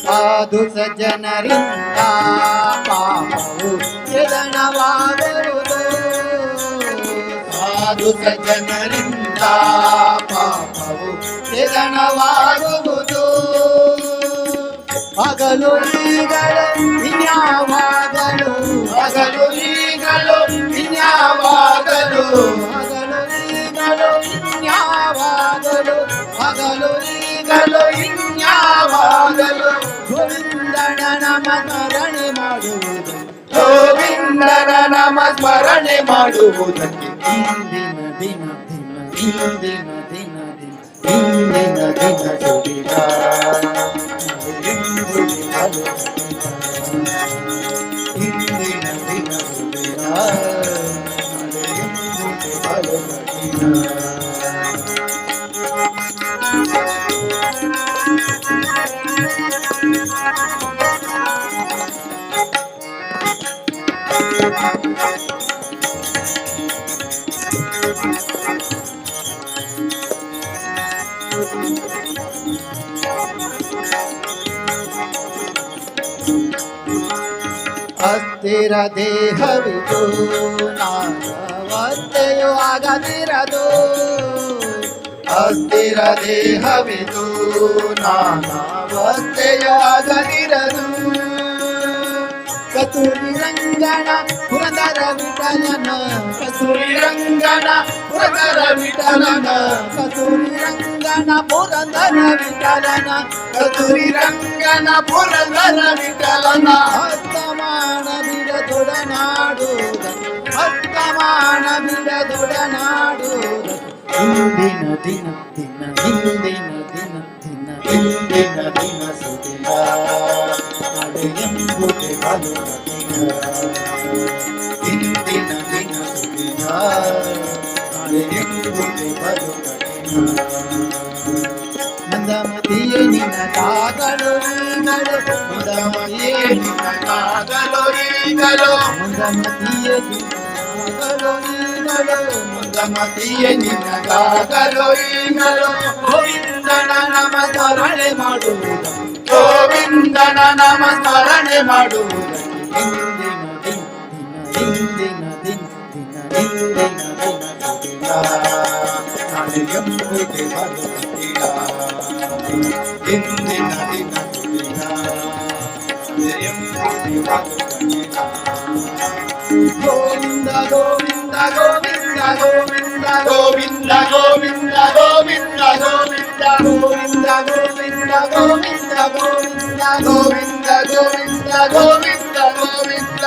ಸಾಧು ಸಜ್ಜನರಿಂದ ಪಾಪವು ಛೇದನವಾಗುವುದು ಸಾಧು ಸಜ್ಜನರಿಂದ ಪಾಪವು ಛೇದನವಾಗುವುದು ಹಗಲು ಈಗಲು ಇನ್ಯಾವಾಗಲು ಹಗಲು ಈಗಲು ಇನ್ಯಾವಾಗಲು ಹಗಲು ಈಗಲು ಇನ್ಯಾವಾಗಲು ಹಗಲು ಈಗಲು ಇನ್ಯಾವಾಗಲು ಗೋವಿಂದನ ನಾಮ ಸ್ಮರಣೆ ಮಾಡುವುದು ಗೋವಿಂದನ ನಾಮ ಸ್ಮರಣೆ ಮಾಡುವುದಕ್ಕೆ ಇಂದಿನ ದಿನ ದಿನ ಇಂದಿನ ದಿನ ದಿನ ಇಂದಿನ ದಿನ ಸುದಿನ ಎಂಬುದೇ ಬಲು ಕಠಿಣ. ಇಂದಿನ ದಿನ ಸುದಿನ ಎಂಬುದೇ ಬಲು ಕಠಿಣ. ಅಸ್ಥಿರ ದೇಹವಿದು ನಾಗವತ್ತೆಯು ಆಗದಿರದು ಅಸ್ಥಿರ ದೇಹವಿದು ನಾನಾವಸ್ಥೆಯು ಆಗದಿರದು ಕಸ್ತೂರಿ ರಂಗನ ಪುರಂದರ ವಿಠಲನ ಕಸ್ತೂರಿ ರಂಗನ ಪುರಂದರ ವಿಠಲನ ಕಸ್ತೂರಿ ರಂಗನ ಪುರಂದರ ವಿಠಲನ ಕಸ್ತೂರಿ ರಂಗನ ಪುರಂದರ ವಿಠಲನ ಹಸ್ತಮಾನ ಬಿಡದೊಡನಾಡುವುದ ಹಸ್ತಮಾನ ಬಿಡದೊಡನಾಡುವುದ ಇಂದಿನ ದಿನ ದಿನ ಇಂದಿನ ದಿನ ದಿನ ಇಂದಿನ ದಿನ ಸುದಿನ ನಾಳೆ ಎಂಬುದೇ ಬಲು ಕಠಿಣ. ಇಂದಿನ ದಿನ ಸುದಿನ ನಾಳೆ ಎಂಬುದೇ ಬಲು ಕಠಿಣ ಮಂದಮತಿಯೇ ನಿನ್ನ ಕಾಗಳು ಈಗಲು ಮಂದಮತಿಯೇ ನಿನ್ನ ಕಾಗಲು ಈಗಲು ಮಂದಮತಿಯೇ ನಿನ್ನ ಕಾಗಳು ಈಗಲು ಮಂದಮತಿಯೇ ನಿನ್ನಗಾಗಲು ಈಗಲು ಗೋವಿಂದನ ನಾಮ ಸ್ಮರಣೆ ಮಾಡುವುದು ಗೋವಿಂದನ ನಾಮ ಸ್ಮರಣೆ ಮಾಡುವುದು ಇಂದಿನ ದಿನ ದಿನ ಇಂದಿನ ದಿನ ಸುದಿನ ನಾಳೆ ಎಂಬುದೇ ಬಲು ಕಠಿಣ ಇಂದಿನ ದಿನ ಸುದಿನ ನಾಳೆ ಎಂಬುದೇ ಬಲು ಕಠಿಣ ಗೋವಿಂದ ಗೋವಿಂದ ಗೋವಿಂದ ಗೋವಿಂದ ಗೋವಿಂದ ಗೋವಿಂದ ಗೋವಿಂದ ಗೋವಿಂದ ಗೋವಿಂದ ಗೋವಿಂದ ಗೋವಿಂದ గోవింద గోవింద గోవింద గోవింద గోవింద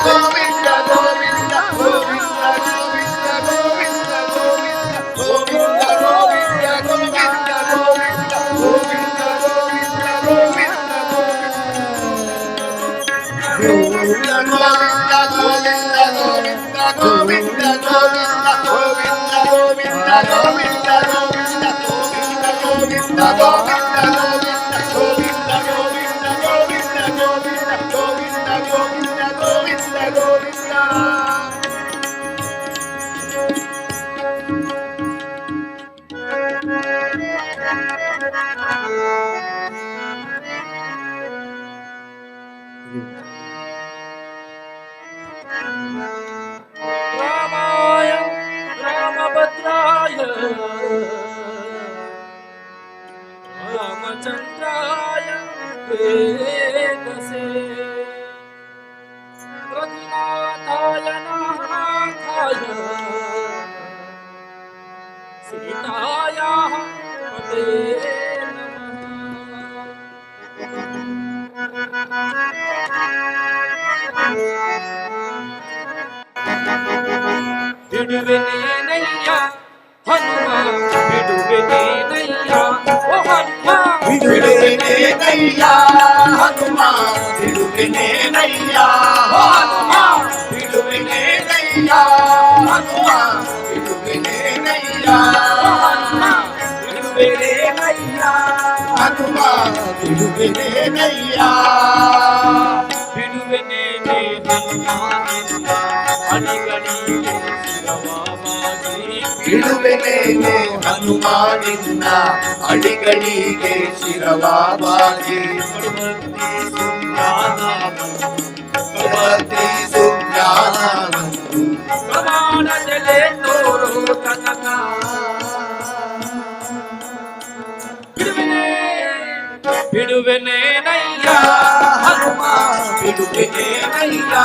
గోవింద గోవింద గోవింద గోవింద గోవింద గోవింద గోవింద గోవింద గోవింద గోవింద గోవింద रामाय रामभद्राय रामचंद्राय वेदसे रघुनाथाय नाथाय सीतायाः पते ಬಿಡುವೆನೇನಯ್ಯ ಹನುಮ ಬಿಡುವೆನೇನಯ್ಯ ಓ ಹನುಮ ಬಿಡುವೆನೇನಯ್ಯ ಹನುಮ ಬಿಡುವೆನೇನಯ್ಯ ಓ ಹನುಮ ಬಿಡುವೆನೇನಯ್ಯ ಹನುಮ ಬಿಡುವೆನೇನಯ್ಯ ಓ ಹನುಮ ಬಿಡುವೆನೇನಯ್ಯ ಹನುಮ ಬಿಡುವೆನೇನಯ್ಯ ಬಿಡುವೆನೇನೆ ಹನುಮಾನಿಂದ ಅಡಿಗಡಿಗೆ ಶಿರವಾವಾಗಿ ಬಿಡುವೆನೇನೆ ಹನುಮಾನಿಂದ ಅಡಿಗಡಿಗೆ ಶಿರವಾವಾಗಿ ಪ್ರವರ್ತಿಸು ಜ್ಞಾನವನ್ನು ಪ್ರಮಾಣದಲ್ಲೇ ತೋರು ತನಕ ಬಿಡುವೆನೇನಯ್ಯ ಹನುಮ ಬಿಡುವೆನೇನಯ್ಯ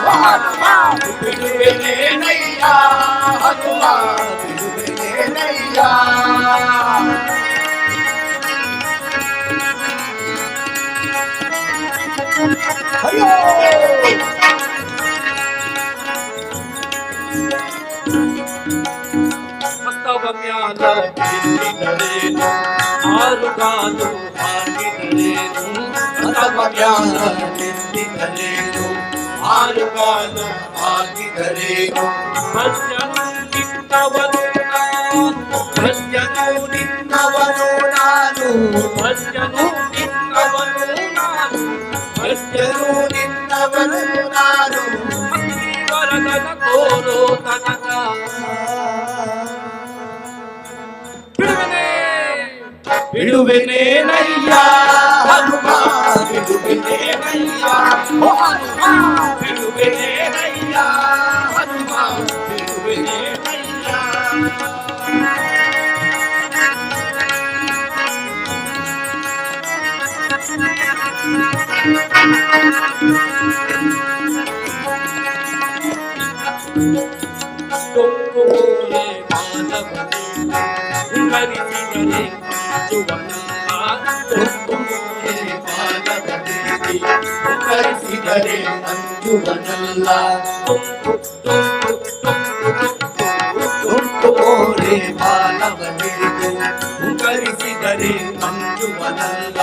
ಹನುಮ ಬಿಡುವೆನೇನಯ್ಯ ಹನುಮ ಬಿಡುವೆನೇನಯ್ಯ ಅಯ್ಯೋ ಮಸ್ತವ ಮ್ಯಾಲ ಬಿದ್ದಿದರೇನು ಆರುಗಾಲು ಹಾಕಿದರೇನು ಮತಮಯಾನ ನಿಂತಿದರೇನು ಆರುಗಾಲು ಹಾಕಿದರೇನು ಭಜನು ನಿನ್ನವನು ನಾನು ಭಜನು ನಿನ್ನವನು ನಾನು ಭಜನು ನಿನ್ನವನು ನಾನು ಭಕ್ತರು ನಿನ್ನವನು ನಾನು ವರದನ ತೋರೋ ತನಕ ಬಿಡುವೆನೇನಯ್ಯ ಹನುಮ ಬಿಡುವೆನೇನಯ್ಯ ಓ ಹನುಮ ಬಿಡುವೆನೇನಯ್ಯ ಹನುಮ ಬಿಡುವೆನೇನಯ್ಯ ತುಂಗುಮೂಲೆ ಮಾನವನೇ ಉಂಗರಿಸಿದರೆ ತುಂಗುಮೂಲೆ ಬಾಲಕದೇವಿ ಉತ್ತರಿಸಿದರೆ ಅಂಜುವನಲ್ಲ ತುಂಗುಮೂಲೆ ಬಾಲವನಿದು ಉತ್ತರಿಸಿದರೆ ಅಂಜುವನಲ್ಲ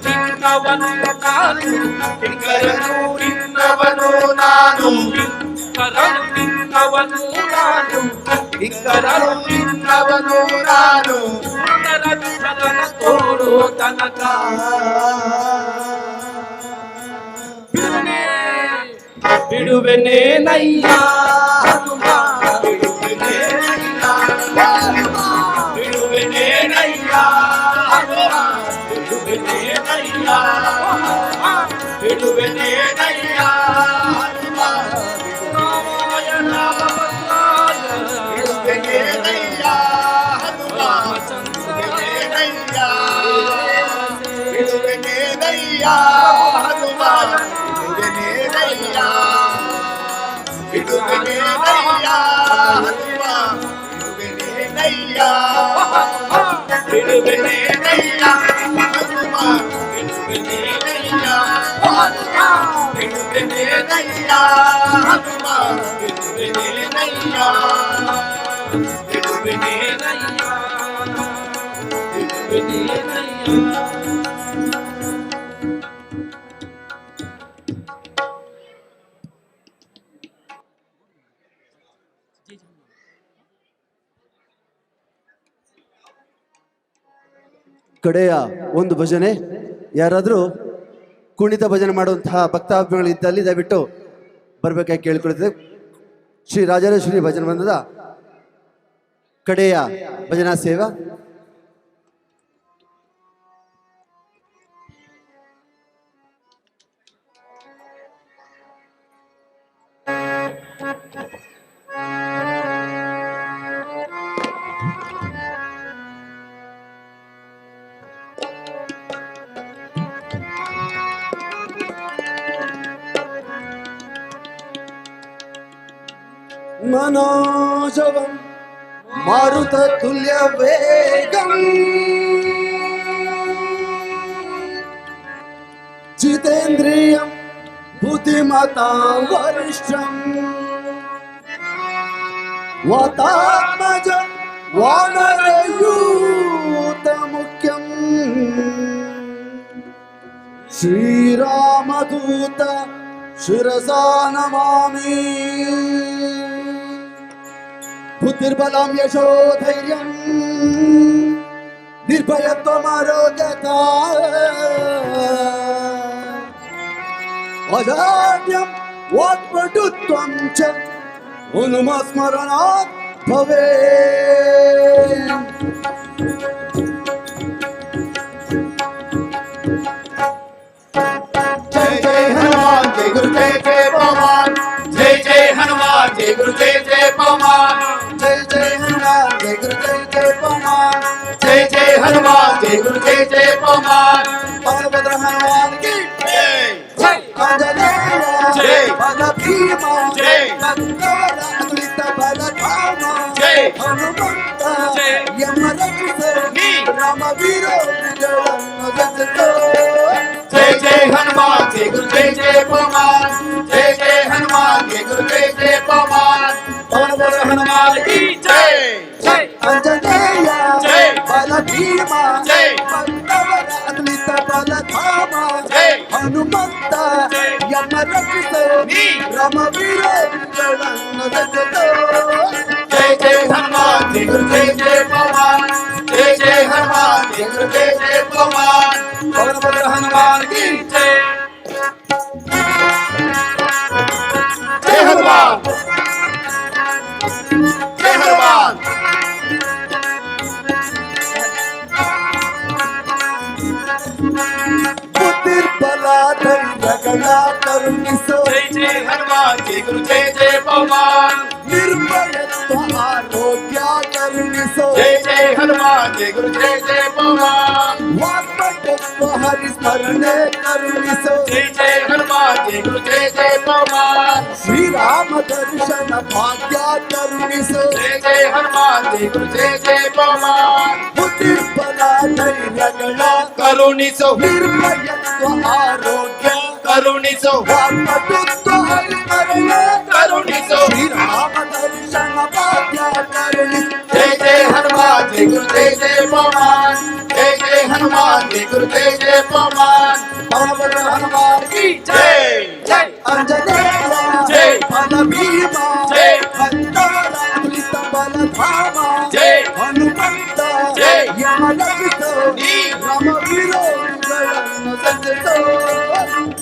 ನಿನ್ನವನು ನಾನು ಕಿಂಕರನು ನಿನ್ನವನು ನಾನು ಕರನು ನಿನ್ನವನು ನಾನು ಕಿಂಕರನು ನಿನ್ನವನು ನಾನು ಚಲನ ತೋರೋ ತನಕ ಬಿಡುವೆನೇನಯ್ಯ ಹನುಮ ಬಿಡುವೆನೇನಯ್ಯ ಹನುಮ ಬಿಡುವೆನೇನಯ್ಯ ಹನುಮ ಬಿಡುವೆನೇನಯ್ಯ ಬಿಡುವೆನೇನಯ್ಯ ಹನುಮ ರಾಮಾಯ ರಾಮಭದ್ರಾಯ ಬಿಡುವೆನೇನಯ್ಯ ಹನುಮ ಬಿಡುವೆನೇನಯ್ಯ ಬಿಡುವೆನೇನಯ್ಯ ಹನುಮ ಬಿಡುವೆನೇನಯ್ಯ ಬಿಡುವೆನೇನಯ್ಯ ಹನುಮ ಬಿಡುವೆನೇನಯ್ಯ ಬಿಡುವೆನೇನಯ್ಯ ಹನುಮ ಬಿಡುವೆನೇನಯ್ಯ ಹನುಮ ಬಿಡುವೆನೇನಯ್ಯ ಹನುಮ ಬಿಡುವೆನೇನಯ್ಯ ಬಿಡುವೆನೇನಯ್ಯ ಬಿಡುವೆನೇನಯ್ಯ. ಕಡೆಯ ಒಂದು ಭಜನೆ, ಯಾರಾದರೂ ಕುಣಿತ ಭಜನೆ ಮಾಡುವಂತಹ ಭಕ್ತಾಭಿಮಾನಿಗಳು ಇದ್ದಲ್ಲಿ ದಯವಿಟ್ಟು ಬರಬೇಕಾಗಿ ಕೇಳಿಕೊಳ್ತೇವೆ. ಶ್ರೀ ರಾಜರಾಜೇಶ್ವರಿ ಭಜನೆ ಬಂಧದ ಕಡೆಯ ಭಜನಾ ಸೇವಾ. मनोजवं मारुततुल्य वेगं जितेन्द्रियं बुद्धिमतां वरिष्ठं वातात्मजं वानरयूतमुख्यं श्रीरामदूत शिरसा नमामि. बुद्धिर्बलं यशोधैर्यं निर्भयत्वमरोगता अजाड्यं वाक्पटुत्वं च हनुमस्मरणात् भवेत्. जय जय हनुमान जय गुरु जय जय पवन. जय जय हनुमान जय गुरु जय जय पवन. जय जय हनुमान जय गुरु जय जय पवन. जय जय हनुमान जय गुरु जय जय पवन. बलभद्र हनुमान की जय आंजनेय जय बल भीमा जय अतुलित बल धामा जय हनुमंत जय यमरक्षित नी राम वीरो विजय. जय जय हनुमान जय गुरु जय जय पवन. जय जय हनुमान जय गुरु जय जय पवन. बलभद्र हनुमान की जय जय आंजनेय जय बल भीमा जय अतुलित बल धामा जय हनुमंत जय यमरक्षित नी राम वीरो जय जय हनुमान जय गुरु जय जय पवन. जय जय हनुमान जय गुरु जय जय पवन. बलभद्र हनुमान की जय जय हनुमान जय हनुमान. बुद्धिर्बलाधैर्यगणा करुणिसो जय जय हनुमान जय गुरु जय जय पवन. निर्भयत्व आरोग्या करुणिसो जय जय हनुमान जय गुरु जय जय पवन. वाक्पटुत्व हरिस्मरणे करुणिसो जय जय हनुमान जय गुरु जय जय पवन. श्रीराम दर्शन भाग्या करुणिसो जय जय हनुमान जय गुरु जय जय पवन. बुद्धिर्बलाधैर्यगणा करुणिसो निर्भयत्व आरोग्य करुणिसो वाक्पटुत्व हरिस्मरणे करुणिसो. श्रीराम दर्शन भाग्या करुणिसो. जय जय हनुमान जय गुरु जय जय पवन. जय जय हनुमान जय गुरु जय जय पवन. बलभद्र हनुमान की जय जय अंजनेय जय बल भीमा जय अतुलित बल धामा जय हनुमंत जय यमरक्षित नी राम वीरो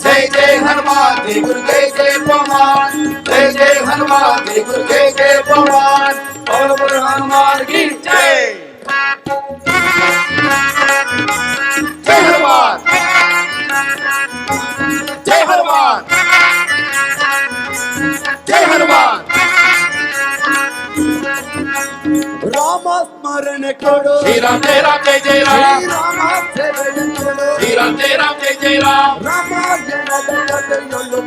जय जय हनुमान जय गुरु जय जय पवन. जय जय हनुमान जय गुरु जय जय पवन. बलभद्र हनुमान की जय जय हनुमान जय हनुमान जय हनुमान. राम स्मरण करो श्री राम जय जय राम. राम सेवन करो श्री राम जय जय राम. रामायण जगत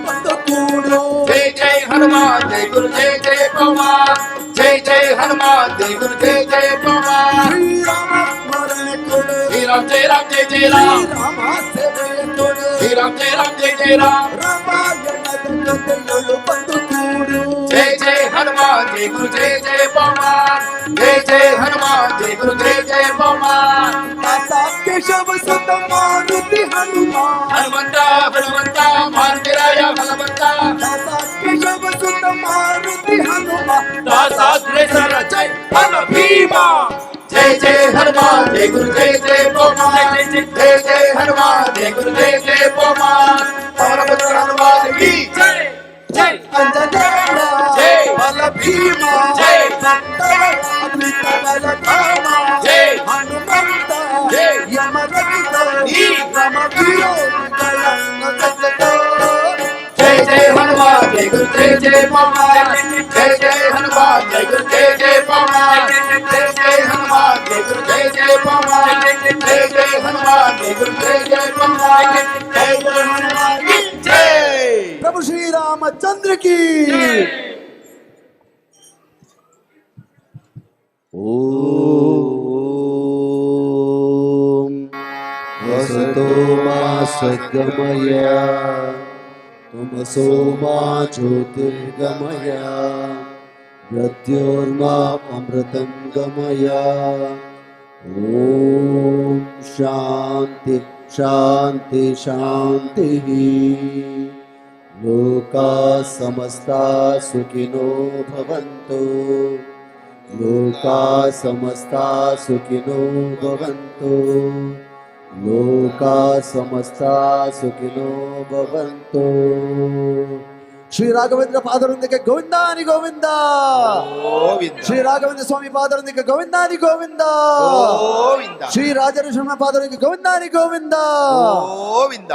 पद कूड़ो जय जय हनुमान जय गुरु जय जय पवन. जय जय हनुमान जय गुरु जय जय पवन. श्री राम स्मरण करो राम जय राम जय जय राम ರಾಮ ಸೇವೆಯ ಕೊಡು श्री राम जय राम जय जय राम ರಾಮಾಯಣದ ಜೊತೆಯೊಳು ಬಂದು ಕೂಡು जय जय हनुमान जय गुरु जय जय पवन जय जय हनुमान जय गुरु जय जय पवन दाता केशव सुत मारुति हनुमान हनुमंत हनुमंत मारुतिराय भगवंत दाता केशव सुत मारुति हनुमान दासाग्रेसर जय हन भीमा जय जय हनुमान जय गुरु जय जय पवन जय जय हनुमान जय गुरु जय जय पवन पवन पुत्र हनुमान की जय जय अंजनेय जय बल भीमा जय भक्तर अमृत बल धामा जय हनुमंत जय यमरहित नी रम वीरो विकलन जगतो जय जय हनुमान जय गुरु जय जय पवन जय जय हनुमान जय गुरु जय जय पवन जय जय हनुमान जय गुरु जय जय पवन जय जय हनुमान जय गुरु जय जय पवन जय जय हनुमान की जय प्रभु श्री रामचंद्र की ओम वसतो मा सद्गमय तमसो मा ज्योतिर्गमय मृत्योर्मा अमृतं गमय ओम शांति शांति शांति लोका समस्ता सुखिनो भवन्तु लोका समस्ता सुखिनो भवन्तु लोका समस्ता सुखिनो भवन्तु ಶ್ರೀ ರಾಘವೇಂದ್ರ ಪಾದರೊಂದಿಗೆ ಗೋವಿಂದಾನಿ ಗೋವಿಂದ ಶ್ರೀ ರಾಘವೇಂದ್ರ ಸ್ವಾಮಿ ಪಾದರೊಂದಿಗೆ ಗೋವಿಂದಾನಿ ಗೋವಿಂದ ಶ್ರೀ ರಾಜಋಷಿ ಪಾದರೊಂದಿಗೆ ಗೋವಿಂದಾನಿ ಗೋವಿಂದ ಗೋವಿಂದ